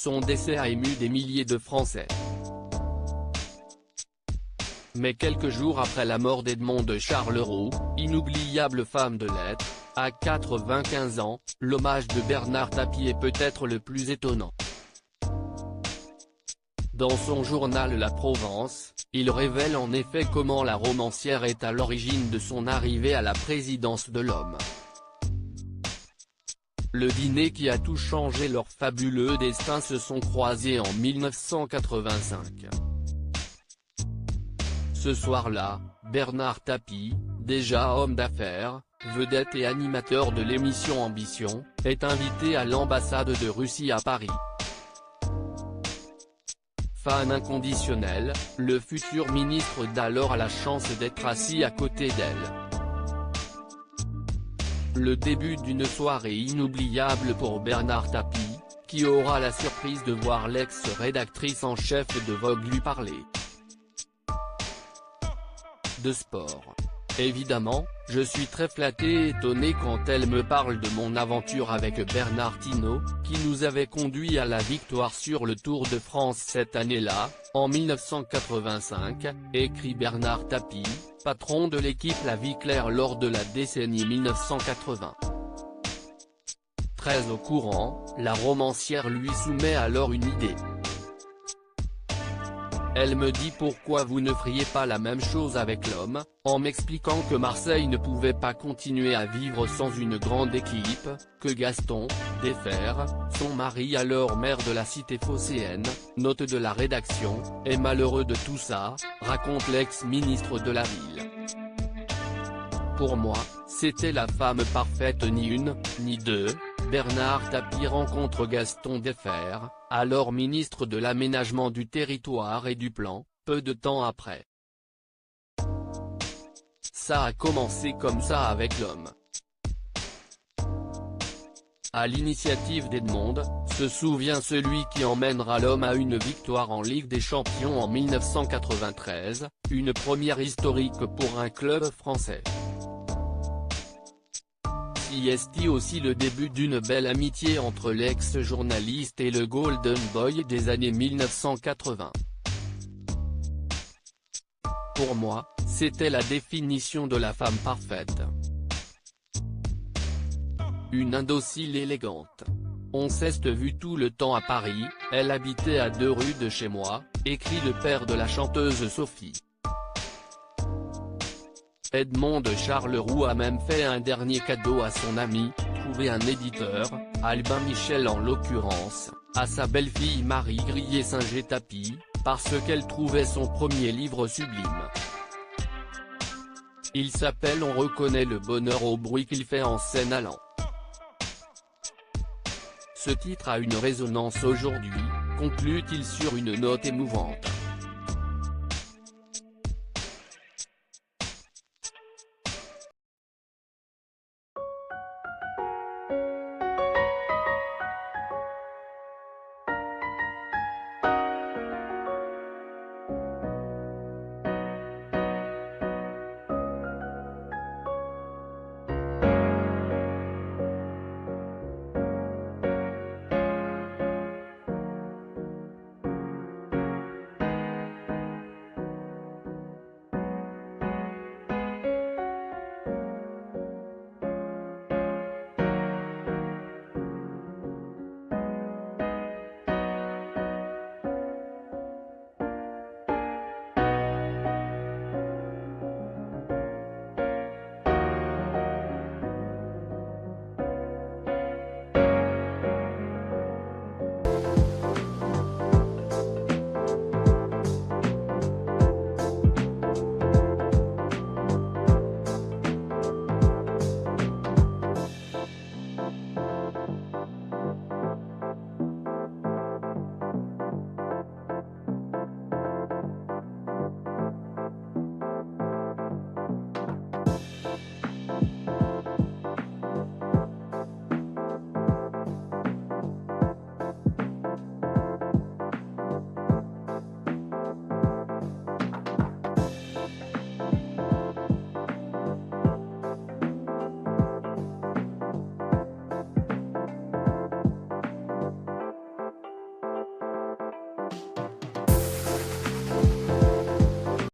Son décès a ému des milliers de Français. Mais quelques jours après la mort d'Edmond de Charleroux, inoubliable femme de lettres, à 95 ans, l'hommage de Bernard Tapie est peut-être le plus étonnant. Dans son journal La Provence, il révèle en effet comment la romancière est à l'origine de son arrivée à la présidence de l'Homme. Le dîner qui a tout changé, leurs fabuleux destins se sont croisés en 1985. Ce soir-là, Bernard Tapie, déjà homme d'affaires, vedette et animateur de l'émission Ambition, est invité à l'ambassade de Russie à Paris. Fan inconditionnel, le futur ministre d'alors a la chance d'être assis à côté d'elle. Le début d'une soirée inoubliable pour Bernard Tapie, qui aura la surprise de voir l'ex-rédactrice en chef de Vogue lui parler de sport. Évidemment, je suis très flatté et étonné quand elle me parle de mon aventure avec Bernard Hinault, qui nous avait conduit à la victoire sur le Tour de France cette année-là, en 1985, écrit Bernard Tapie, patron de l'équipe La Vie Claire lors de la décennie 1980. Très au courant, la romancière lui soumet alors une idée. Elle me dit pourquoi vous ne feriez pas la même chose avec l'Homme, en m'expliquant que Marseille ne pouvait pas continuer à vivre sans une grande équipe, que Gaston Defferre, son mari alors maire de la cité phocéenne, note de la rédaction, est malheureux de tout ça, raconte l'ex-ministre de la ville. Pour moi, c'était la femme parfaite, ni une, ni deux. Bernard Tapie rencontre Gaston Defferre, alors ministre de l'Aménagement du Territoire et du Plan, peu de temps après. Ça a commencé comme ça avec l'Homme. À l'initiative d'Edmond, se souvient celui qui emmènera l'Homme à une victoire en Ligue des Champions en 1993, une première historique pour un club français. Est aussi le début d'une belle amitié entre l'ex-journaliste et le Golden Boy des années 1980. Pour moi, c'était la définition de la femme parfaite. Une indocile élégante. On s'est vu tout le temps à Paris, elle habitait à 2 rues de chez moi, écrit le père de la chanteuse Sophie. Edmond de Charleroux a même fait un dernier cadeau à son ami, trouvé un éditeur, Albin Michel en l'occurrence, à sa belle-fille Marie Grier-Singer-Tapie, parce qu'elle trouvait son premier livre sublime. Il s'appelle On reconnaît le bonheur au bruit qu'il fait en scène allant. Ce titre a une résonance aujourd'hui, conclut-il sur une note émouvante.